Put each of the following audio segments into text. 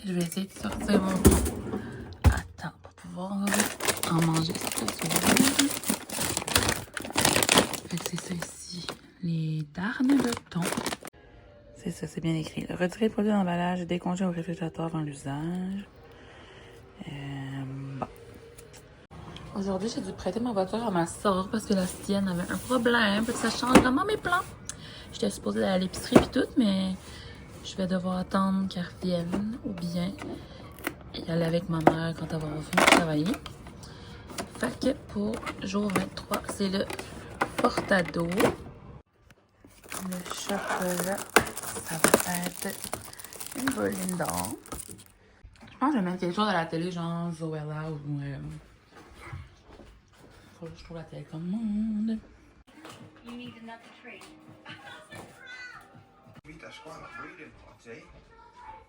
Je vais essayer de sortir mon temps. Attends, pour pouvoir en manger ça. Fait que c'est ça ici. Les darnes de thon. C'est ça, c'est bien écrit. Retirer le produit d'emballage et décongeler au réfrigérateur avant l'usage. Bon. Aujourd'hui, j'ai dû prêter ma voiture à ma soeur parce que la sienne avait un problème. Fait que ça change vraiment mes plans. J'étais supposée aller à l'épicerie et tout, mais je vais devoir attendre qu'elle revienne ou bien y aller avec ma mère quand elle va revenir travailler. Fait que pour jour 23, c'est le Portado. Le chocolat, ça va être une boline d'or. Je pense que je vais mettre quelque chose à la télé, genre Zoella ou... faut que je trouve la télécommande.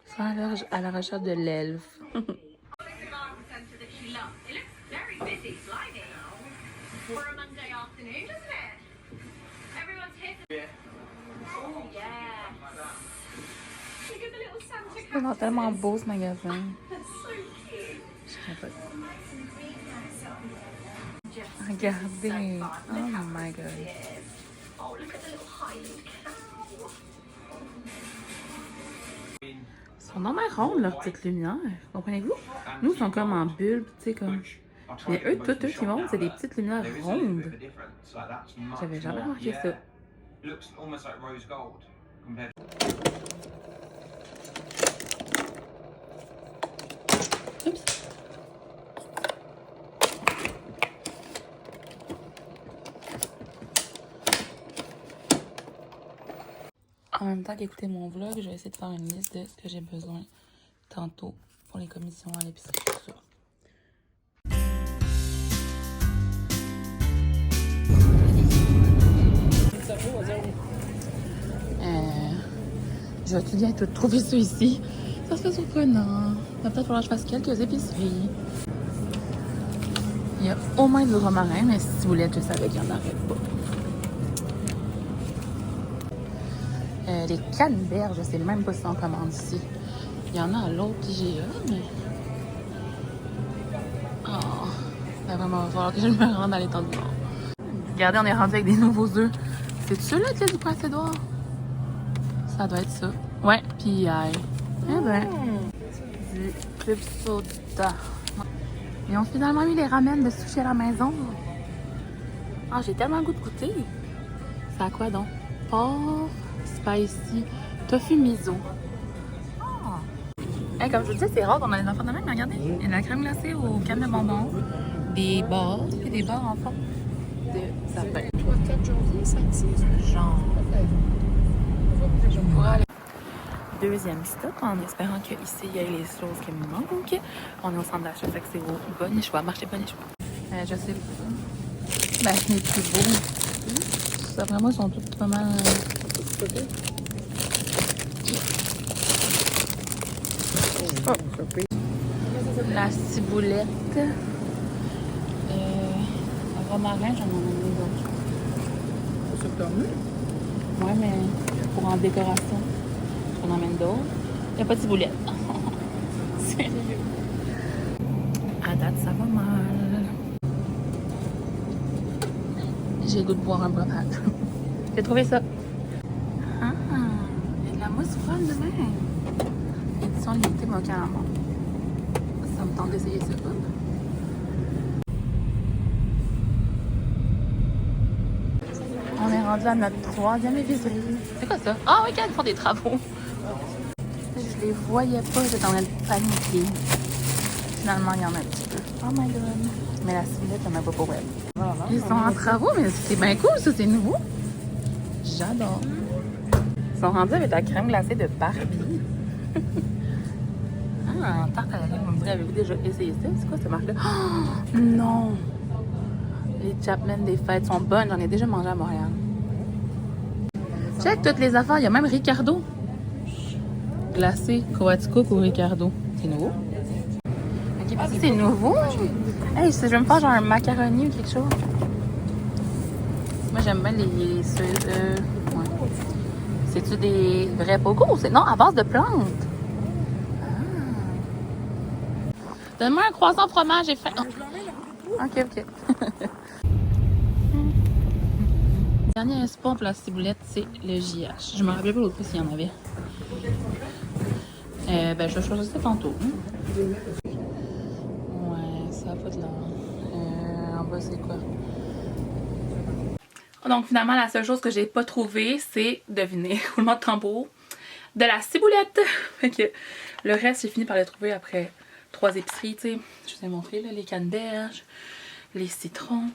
Ça à la recherche de l'elfe. C'est vraiment tellement beau ce magasin. Je capote. Regardez. Oh my god. Ils sont normalement rondes leurs petites lumières. Comprenez-vous? Nous, ils sont comme en bulle, tu sais, comme. Mais eux, tous eux qui montent, c'est des petites lumières rondes. J'avais jamais remarqué ça. Oups. En même temps qu'écouter mon vlog, je vais essayer de faire une liste de ce que j'ai besoin tantôt pour les commissions à l'épicerie. Tout ça. Je vais-tu bien tout trouver ça ici? Ça serait surprenant. Il va peut-être falloir que je fasse quelques épiceries. Il y a au moins 2 romarins, mais si vous voulez, je savais qu'il n'y en aurait pas. Les canneberges, je sais même pas si on commande ici. Il y en a à l'autre IGA, mais... Oh, il va vraiment falloir que je me rende à l'étang du Nord. Regardez, on est rendu avec des nouveaux œufs. C'est ceux-là qu'il y a du poisson d'or? Ça doit être ça. Ouais, puis aïe. Eh ben, du club soda. Et on a finalement eu les ramen de sushi à la maison. Ah, j'ai tellement le goût de goûter. C'est à quoi donc? Porc, spicy, tofu miso. Ah. Hey, comme je vous disais, c'est rare qu'on a des enfants de même. Regardez, il y a de la crème glacée au canne de bonbons, des bars, et des bars en forme de sapin. Genre. Pour aller. Deuxième stop, en espérant qu'ici, il y ait les choses qui me manquent. On est au centre d'achat, fait que c'est au Bonichois, marché Bonichois. Je sais pas. Ben, les plus beaux. D'après moi, ils sont tous pas mal. Oh. La ciboulette. Le romarin, j'en ai mis d'autres. C'est ça que t'as mis? Ouais, mais pour en décoration. On emmène d'autres. Il n'y a pas de ciboulette. Sérieux. À date, ça va mal. J'ai le goût de boire un breuvage. J'ai trouvé ça. Ah, il y a de la mousse folle de même. Édition limitée mocha à mort. Ça me tente d'essayer ça. On est rendu à notre 3e épicerie. C'est quoi ça? Ah oui, quand ils font des travaux. Je les voyais pas, j'étais en train de paniquer. Finalement, il y en a un petit peu. Oh my god. Mais la ciboulette, il n'y en a pas pour elle. Ils sont en travaux, mais c'est bien cool, ça, c'est nouveau. J'adore. Ils sont rendus avec la crème glacée de Barbie. Ah, tarte à la crème, on me dirait, avez-vous déjà essayé ça? C'est quoi cette marque-là? Oh, non! Les Chapman des fêtes sont bonnes, j'en ai déjà mangé à Montréal. Check toutes les affaires, il y a même Ricardo. Glacé, Coaticook ou Ricardo. C'est nouveau? Ok, ah, c'est nouveau? Hey, je vais me faire genre un macaroni ou quelque chose. Moi, j'aime bien les ouais. C'est-tu des vrais pogos? Non, à base de plantes. Ah. Donne-moi un croissant fromage, j'ai faim. Oh. Je l'emmène un peu. Ok. Dernier espoir pour la ciboulette, c'est le JH. Je me rappelle pas l'autre fois s'il y en avait. Ben, je vais choisir ça tantôt. Ouais, ça a pas de l'air. En bas, c'est quoi? Donc, finalement, la seule chose que j'ai pas trouvée, c'est, devinez, roulement de tambour, de la ciboulette. Fait que le reste, j'ai fini par le trouver après 3 épiceries, tu sais. Je vous ai montré, là, les canneberges, les citrons,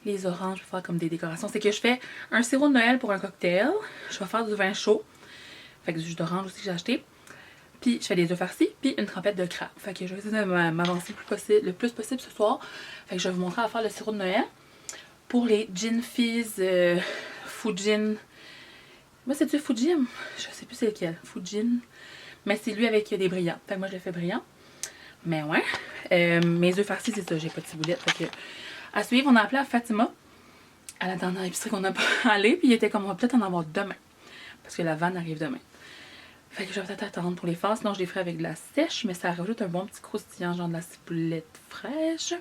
les oranges, je vais faire comme des décorations. C'est que je fais un sirop de Noël pour un cocktail. Je vais faire du vin chaud. Fait que du jus d'orange aussi que j'ai acheté. Puis je fais des œufs farcis, puis une trempette de crabe. Fait que je vais essayer de m'avancer le plus possible ce soir. Fait que je vais vous montrer à faire le sirop de Noël. Pour les Gin Fizz Fujin. Moi, c'est du Fujin. Je sais plus c'est lequel. Fujin. Mais c'est lui avec des brillants. Fait que moi, je le fais brillant. Mais ouais. Mes œufs farcis, c'est ça. J'ai pas de ciboulette. Fait que à suivre, on a appelé à Fatima. À la dernière épicerie qu'on a pas allé. Puis il était comme on va peut-être en avoir demain. Parce que la vanne arrive demain. Fait que je vais peut-être attendre pour les faire. Sinon, je les ferai avec de la sèche. Mais ça rajoute un bon petit croustillant, genre de la ciboulette fraîche.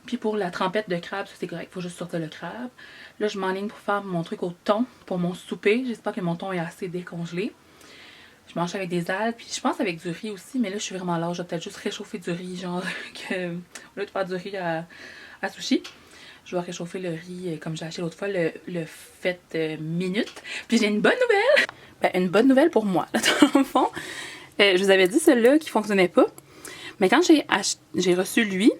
Puis pour la trempette de crabe, ça c'est correct. Faut juste sortir le crabe. Là, je m'enligne pour faire mon truc au thon pour mon souper. J'espère que mon thon est assez décongelé. Je mange avec des algues. Puis je pense avec du riz aussi. Mais là, je suis vraiment large. Je vais peut-être juste réchauffer du riz. Genre, au lieu de faire du riz à sushi. Je vais réchauffer le riz comme j'ai acheté l'autre fois, le fait minute. Puis j'ai une bonne nouvelle! Ben, une bonne nouvelle pour moi. Là, dans le fond, je vous avais dit celle-là qui fonctionnait pas. Mais quand j'ai reçu lui,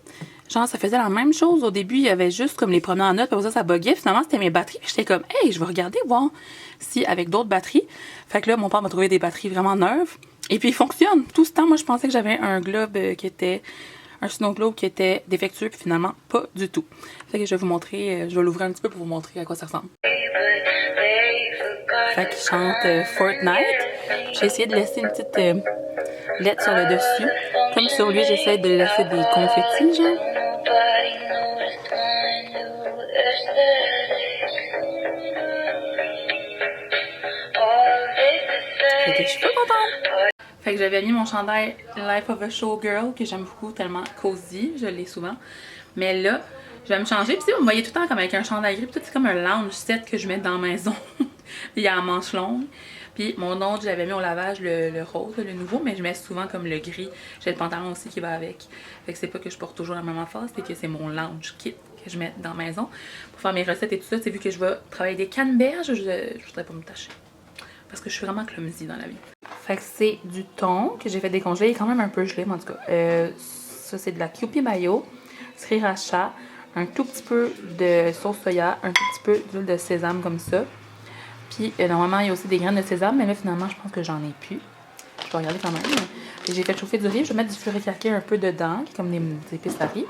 genre ça faisait la même chose. Au début, il y avait juste comme les premières notes, puis après ça buguait. Finalement, c'était mes batteries. Puis j'étais comme, hey, je vais regarder voir si avec d'autres batteries. Fait que là, mon père m'a trouvé des batteries vraiment neuves. Et puis, il fonctionne. Tout ce temps, moi, je pensais que j'avais un globe qui était... un snow globe qui était défectueux, puis finalement, pas du tout. Fait que je vais vous montrer, je vais l'ouvrir un petit peu pour vous montrer à quoi ça ressemble. Fait qu'il chante Fortnite. J'ai essayé de laisser une petite lettre sur le dessus. Comme sur lui, j'essaie de laisser des confettis, genre. Fait que je suis pas contente. Fait que j'avais mis mon chandail Life of a Showgirl que j'aime beaucoup, tellement cosy, je l'ai souvent. Mais là, je vais me changer. Puis vous me voyez tout le temps comme avec un chandail gris. Puis c'est comme un lounge set que je mets dans la maison. Puis il y a la manche longue. Puis mon autre, je l'avais mis au lavage le rose, le nouveau, mais je mets souvent comme le gris. J'ai le pantalon aussi qui va avec. Fait que c'est pas que je porte toujours la même affaire, c'est que c'est mon lounge kit que je mets dans la maison. Pour faire mes recettes et tout ça, c'est vu que je vais travailler des canneberges, je voudrais pas me tâcher. Parce que je suis vraiment clumsy dans la vie. Fait que c'est du thon que j'ai fait décongeler. Il est quand même un peu gelé, mais en tout cas. Ça, c'est de la Kewpie mayo, sriracha, un tout petit peu de sauce soya, un tout petit peu d'huile de sésame comme ça. Puis normalement, il y a aussi des graines de sésame, mais là, finalement, je pense que j'en ai plus. Je vais regarder quand même. J'ai fait chauffer du riz. Je vais mettre du furikake un peu dedans, qui est comme des épices à riz.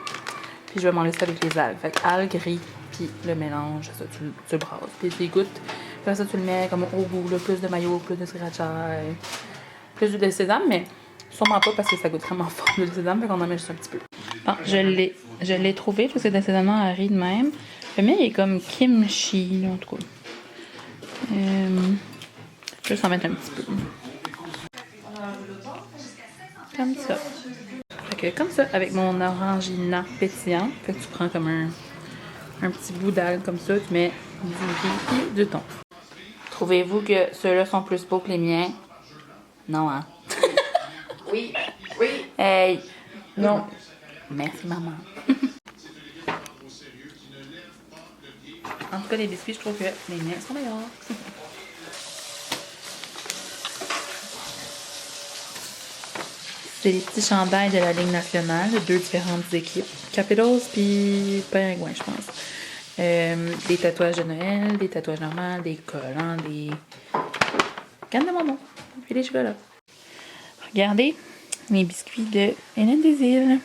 Puis je vais m'enlever ça avec les algues. Fait que algues, riz, puis le mélange, ça, tu le brasses. Puis tu goûtes. Puis ça, tu le mets comme au goût, là, plus de mayo, plus de sriracha, plus d'huile de sésame, mais sûrement pas parce que ça goûte vraiment fort l'huile de sésame, fait qu'on en met juste un petit peu. Bon, je l'ai trouvé, parce que c'est assaisonnement à riz de même. Le mien, il est comme kimchi, là, en tout cas. Je vais juste en mettre un petit peu. Comme ça. Fait que comme ça, avec mon orangina pétillant, fait que tu prends comme un petit bout d'algue comme ça, tu mets du riz et du thon. Trouvez-vous que ceux-là sont plus beaux que les miens? Non, hein? Oui. Oui. Hey! Non. Merci, maman. En tout cas, les biscuits, je trouve que les miens sont meilleurs. C'est les petits chandails de la Ligue nationale de 2 différentes équipes. Capitals puis Pingouins, je pense. Des tatouages de Noël, des tatouages normaux, des collants, des cannes de bonbons, puis des chocolats. Regardez mes biscuits de Hélène des Îles.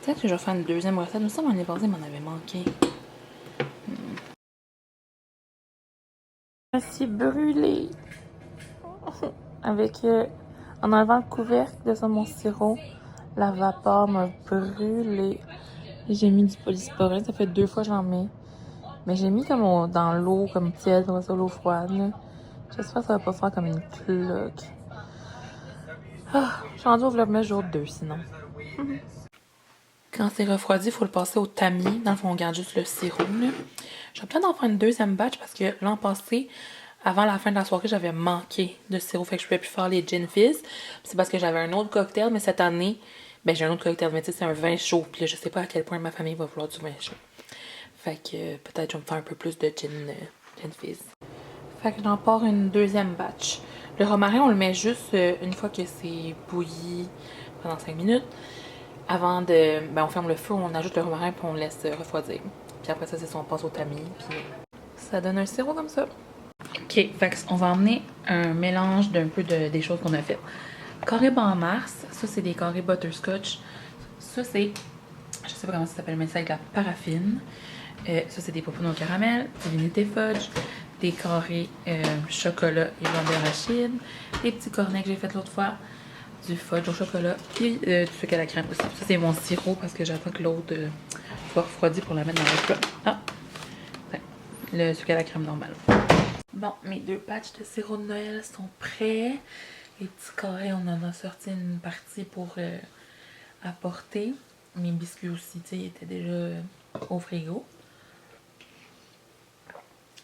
Peut-être que je vais faire une deuxième recette. Il me semble l'année passée, il m'en avait manqué. Voici brûlé. Avec, en enlevant le couvercle de mon sirop, la vapeur m'a brûlé. J'ai mis du polysporin. Ça fait 2 fois que j'en mets. Mais j'ai mis comme dans l'eau, comme tiède, comme ça, l'eau froide. J'espère que ça va pas faire comme une cloque. Ah, je suis rendue au vlogmas jour 2 sinon. Quand c'est refroidi, il faut le passer au tamis. Dans le fond, on garde juste le sirop. J'ai plein d'en faire une deuxième batch parce que l'an passé, avant la fin de la soirée, j'avais manqué de sirop. Fait que je pouvais plus faire les gin fizz. C'est parce que j'avais un autre cocktail, mais cette année, ben j'ai un autre cocktail. Mais tu sais, c'est un vin chaud. Puis là, je sais pas à quel point ma famille va vouloir du vin chaud. Fait que peut-être je vais me faire un peu plus de gin fizz. Fait que j'en pars une deuxième batch. Le romarin, on le met juste une fois que c'est bouilli pendant 5 minutes. Avant de... Ben, on ferme le feu, on ajoute le romarin puis on le laisse refroidir. Puis après ça, c'est ça, on passe au tamis. Puis ça donne un sirop comme ça. Ok, fait on va emmener un mélange d'un peu des choses qu'on a faites. Carré en mars, ça c'est des carrés butterscotch. Ça c'est... Je sais pas comment ça s'appelle, mais c'est avec de la paraffine. Ça c'est des popones au caramel, divinité fudge, des carrés chocolat et blanc d'arachide, des petits cornets que j'ai fait l'autre fois, du fudge au chocolat, puis du sucre à la crème aussi. Ça c'est mon sirop parce que j'attends que l'autre soit refroidi pour la mettre dans le plat. Ah! Ouais, le sucre à la crème normal. Bon, mes 2 batchs de sirop de Noël sont prêts. Les petits carrés, on en a sorti une partie pour apporter. Mes biscuits aussi, tu sais, ils étaient déjà au frigo.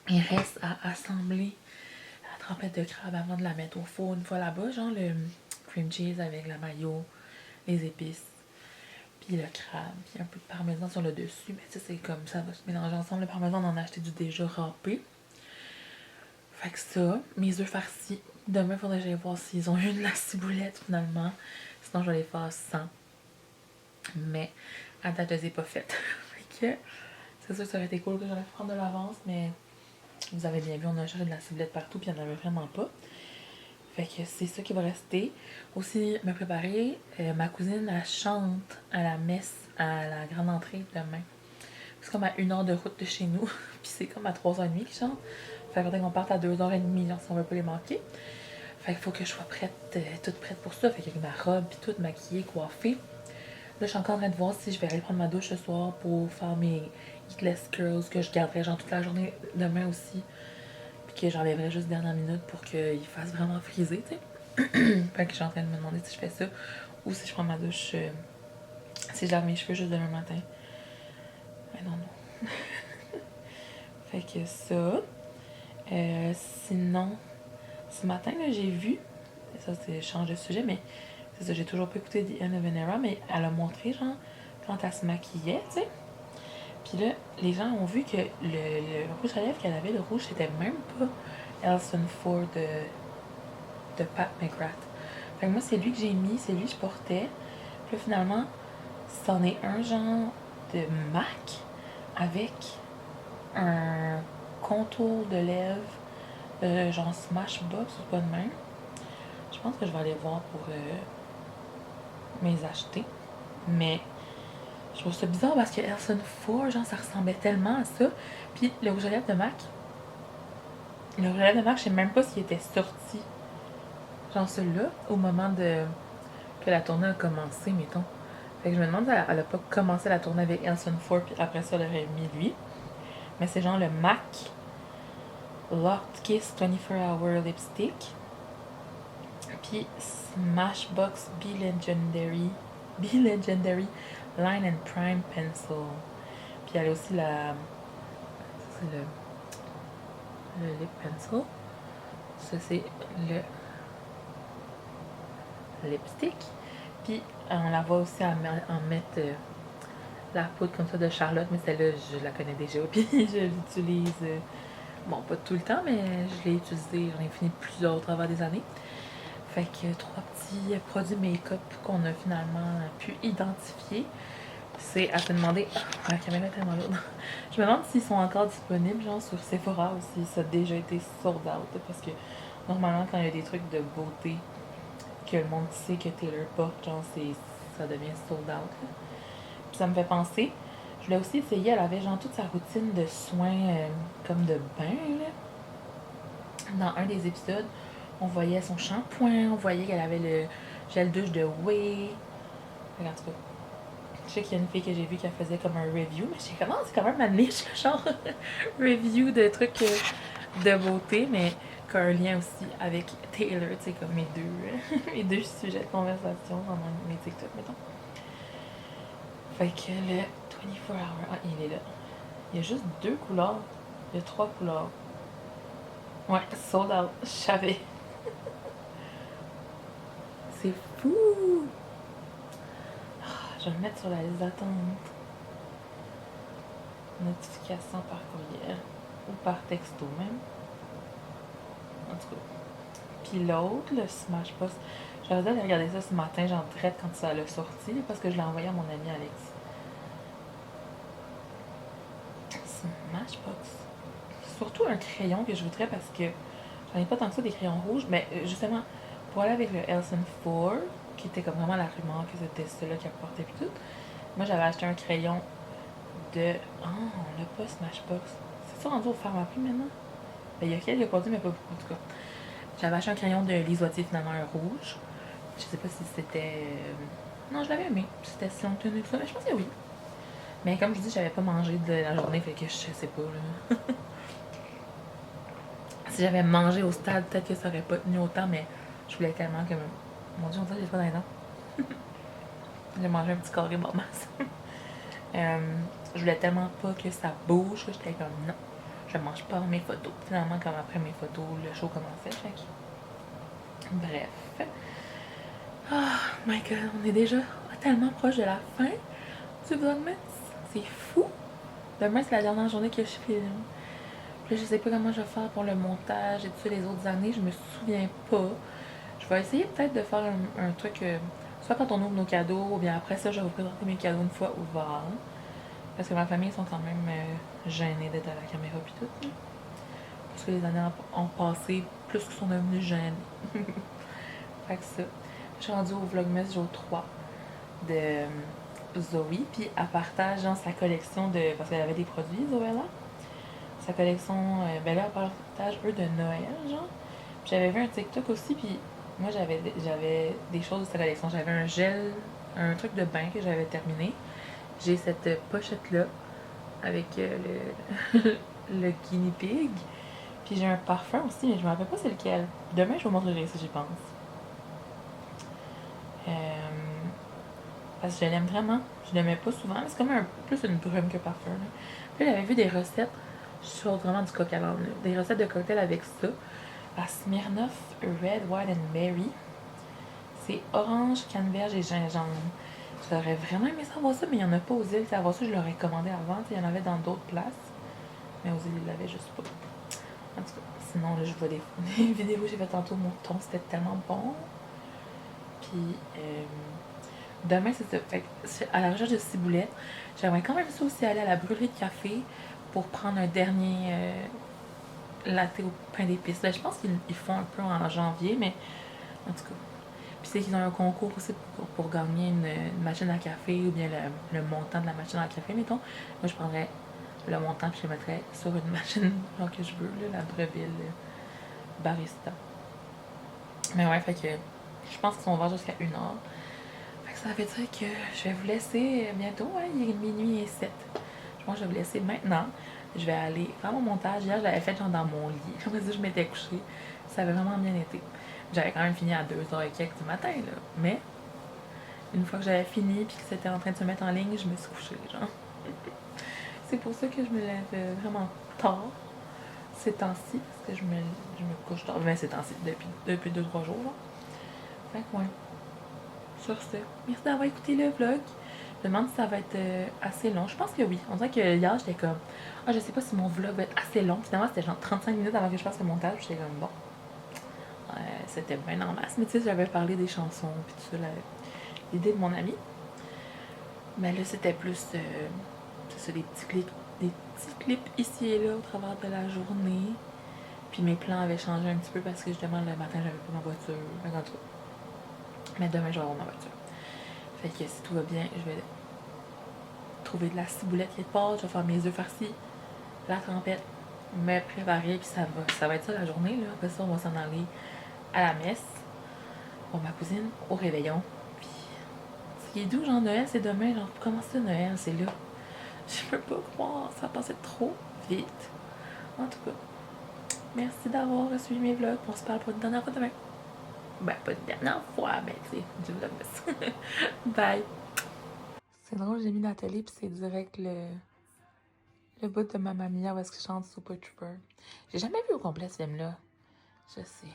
Il reste à assembler la trempette de crabe avant de la mettre au four une fois là-bas. Genre le cream cheese avec la mayo, les épices, puis le crabe, puis un peu de parmesan sur le dessus. Mais ça, c'est comme ça va se mélanger ensemble. Le parmesan, on en a acheté du déjà râpé. Fait que ça, mes œufs farcis. Demain, il faudrait que j'aille voir s'ils ont eu de la ciboulette finalement. Sinon, je vais les faire sans. Mais à date, je les ai pas faites. Fait que c'est sûr que ça aurait été cool que j'aurais pu prendre de l'avance, mais vous avez bien vu, on a cherché de la ciboulette partout, puis il n'y en avait vraiment pas. Fait que c'est ça qui va rester. Aussi, me préparer. Ma cousine, elle chante à la messe à la grande entrée demain. C'est comme à 1 heure de route de chez nous. Puis c'est comme à 3h30 qu'ils chantent. Fait qu'on parte à 2h30, genre, si on veut pas les manquer. Fait qu'il faut que je sois prête, toute prête pour ça. Fait qu'avec ma robe, puis toute maquillée, coiffée. Là, je suis encore en train de voir si je vais aller prendre ma douche ce soir pour faire mes Heatless Curls que je garderai genre toute la journée demain aussi. Puis que j'enlèverai juste dernière minute pour qu'ils fassent vraiment friser, tu sais. Fait que je suis en train de me demander si je fais ça ou si je prends ma douche, si je lave mes cheveux juste demain matin. Mais non. Fait que ça. Sinon, ce matin, là, j'ai vu, ça c'est change de sujet, mais c'est ça, j'ai toujours pas écouté The End of an Era, mais elle a montré, genre, quand elle se maquillait, tu sais. Puis là, les gens ont vu que le rouge à lèvres qu'elle avait, le rouge, c'était même pas Elson Ford de Pat McGrath. Fait que moi, c'est lui que j'ai mis, c'est lui que je portais. Puis là, finalement, c'en est un genre de MAC avec un contour de lèvres genre Smashbox ou pas de même. Je pense que je vais aller voir pour mes acheter. Mais je trouve ça bizarre parce que Elson Ford, genre, ça ressemblait tellement à ça. Puis le rouge à lèvres de MAC, le rouge à lèvres de MAC, je sais même pas s'il était sorti. Genre celui-là, au moment que la tournée a commencé, mettons. Fait que je me demande si elle a pas commencé la tournée avec Elson Ford, puis après ça, elle aurait mis lui. Mais c'est genre le MAC Locked Kiss 24 Hour Lipstick. Puis Smashbox Be Legendary Line and Prime Pencil. Puis elle a aussi la... Ça, c'est le lip pencil. Ça, c'est le lipstick. Puis on la voit aussi en mettre la poudre comme ça de Charlotte, mais celle-là, je la connais déjà. Puis je l'utilise, bon, pas tout le temps, mais je l'ai utilisée, j'en ai fini plusieurs au travers des années. Fait que 3 petits produits make-up qu'on a finalement pu identifier. C'est à se demander... Oh, la caméra est tellement lourde. Je me demande s'ils sont encore disponibles, genre sur Sephora, ou si ça a déjà été sold out. Parce que normalement, quand il y a des trucs de beauté que le monde sait que Taylor porte, genre, ça devient sold out. Là. Puis ça me fait penser, je voulais aussi essayer, elle avait genre toute sa routine de soins comme de bain, là. Dans un des épisodes, on voyait son shampoing, on voyait qu'elle avait le gel douche de Way. En tout cas, je sais qu'il y a une fille que j'ai vue qui faisait comme un review, mais je sais comment c'est quand même ma niche, genre review de trucs de beauté, mais qui a un lien aussi avec Taylor, tu sais, comme mes deux sujets de conversation dans mes TikTok, mettons. Fait que le 24 Hour, ah, il est là. Il y a juste 2 couleurs. Il y a 3 couleurs. Ouais, sold out. Je savais. C'est fou! Je vais le mettre sur la liste d'attente. Notification par courriel. Ou par texto même. En tout cas. Puis l'autre, le Smashbox. J'avais d'aller regarder ça ce matin, genre direct quand ça l'a sorti, parce que je l'ai envoyé à mon ami Alex. Smashbox. Surtout un crayon que je voudrais parce que j'en ai pas tant que ça des crayons rouges, mais justement, pour aller avec le Elson 4, qui était comme vraiment la rumeur que c'était celui-là qui apportait puis tout, moi j'avais acheté un crayon de... Oh, on l'a pas Smashbox. C'est ça rendu au Pharmaprix maintenant? Ben, il y a quelques produits, mais pas beaucoup en tout cas. J'avais acheté un crayon de Lise Wattier, finalement un rouge. Je sais pas si c'était... Non, je l'avais aimé. C'était si longtemps que ça, mais je pense que oui. Mais comme je dis, j'avais pas mangé de la journée, fait que je sais pas, là. Si j'avais mangé au stade, peut-être que ça aurait pas tenu autant, mais je voulais tellement que... Mon Dieu, on dirait que j'ai pas dans les dents. J'ai mangé un petit carré bon masse. Je voulais tellement pas que ça bouge que j'étais comme non, je mange pas mes photos. Finalement, comme après mes photos, le show commençait. Fait que... Bref. Oh my god, on est déjà tellement proche de la fin du Vlogmas. C'est fou. Demain, c'est la dernière journée que je filme. Puis là, je sais pas comment je vais faire pour le montage et tout ça les autres années. Je me souviens pas. Je vais essayer peut-être de faire un truc, soit quand on ouvre nos cadeaux, ou bien après ça, je vais vous présenter mes cadeaux une fois ouverts. Parce que ma famille sont quand même gênés d'être à la caméra puis tout. Hein. Parce que les années ont passé plus qu'ils sont devenus gênés. Fait que ça. Je suis rendue au Vlogmas jour 3 de Zoé. Puis elle partage genre, sa collection de... Parce qu'elle avait des produits, Zoé, là. Sa collection... ben là, elle partage, eux, de Noël, genre. Puis j'avais vu un TikTok aussi, puis moi, j'avais des choses de sa collection. J'avais un gel, un truc de bain que j'avais terminé. J'ai cette pochette-là avec le guinea pig. Puis j'ai un parfum aussi, mais je me rappelle pas c'est lequel. Demain, je vous montrerai si j'y pense. Parce que je l'aime vraiment. Je l'aimais pas souvent. C'est comme plus une brume que parfum. Là. Puis j'avais vu des recettes. Je suis vraiment du coq à l'âne. Des recettes de cocktail avec ça. La Smirnoff Red, White and Berry. C'est orange, canneberge et gingembre. J'aurais vraiment aimé savoir ça, mais il n'y en a pas aux îles. Savoir ça, je l'aurais commandé avant. Il y en avait dans d'autres places. Mais aux îles, ils l'avaient juste pas. En tout cas, sinon, là, je vois des vidéos que j'ai fait tantôt. Mon thon, c'était tellement bon. Puis, demain, c'est ça. Fait que, à la recherche de ciboulettes, j'aimerais quand même ça aussi aller à la brûlerie de café pour prendre un dernier latte au pain d'épices. Là, je pense qu'ils font un peu en janvier, mais en tout cas. Puis c'est qu'ils ont un concours aussi pour gagner une machine à café ou bien le montant de la machine à café, mettons. Moi, je prendrais le montant puis je le mettrais sur une machine genre que je veux, là, la Breville Barista. Mais ouais, fait que je pense qu'ils sont ouverts jusqu'à 1h. Fait que ça veut dire que je vais vous laisser bientôt, hein, il est minuit et 7. Je pense que je vais vous laisser maintenant. Je vais aller faire mon montage. Hier, je l'avais fait genre dans mon lit. Comme ça, je m'étais couchée. Ça avait vraiment bien été. J'avais quand même fini à 2h et quelques du matin, là. Mais, une fois que j'avais fini puis que c'était en train de se mettre en ligne, je me suis couchée, genre. C'est pour ça que je me lève vraiment tard ces temps-ci, parce que je me couche tard. Mais ces temps-ci, depuis 2-3 jours, genre. Fait que, ouais. Sur ce, merci d'avoir écouté le vlog. Je me demande si ça va être assez long. Je pense que oui. On dirait que hier, j'étais comme... Ah, je sais pas si mon vlog va être assez long. Finalement, c'était genre 35 minutes avant que je fasse le montage. J'étais comme, bon... c'était bien en masse. Mais tu sais, j'avais parlé des chansons puis tout ça, l'idée de mon ami. Mais là, c'était plus... c'est ça, des petits clips ici et là au travers de la journée. Puis mes plans avaient changé un petit peu parce que justement, le matin, j'avais pas ma voiture. En tout cas, Mais demain, je vais avoir ma voiture. Fait que si tout va bien, je vais trouver de la ciboulette quelque part, je vais faire mes œufs farcis, la trempette, me préparer, puis ça va être ça la journée, là. Après ça, on va s'en aller à la messe pour ma cousine, au réveillon. Puis, ce qui est doux, genre Noël, c'est demain, genre, comment ça Noël, c'est là. Je peux pas croire, ça passait trop vite. En tout cas, merci d'avoir suivi mes vlogs. On se parle pour une dernière fois demain. Ben, pas une dernière fois, mais tu sais, du vlogmas. Bye! C'est drôle, j'ai mis la télé, puis c'est direct le bout de Mamma Mia où est-ce que je chante Super Trooper. J'ai jamais vu au complet ce film-là. Je sais.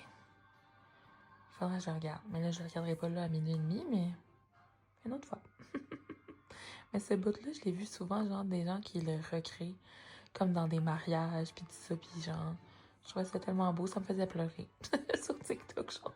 Faudrait que je regarde. Mais là, je regarderai pas là à minuit et demi, mais une autre fois. Mais ce bout-là, je l'ai vu souvent, genre, des gens qui le recréent, comme dans des mariages, puis tout ça, puis genre, je trouvais ça tellement beau, ça me faisait pleurer. Sur TikTok, genre.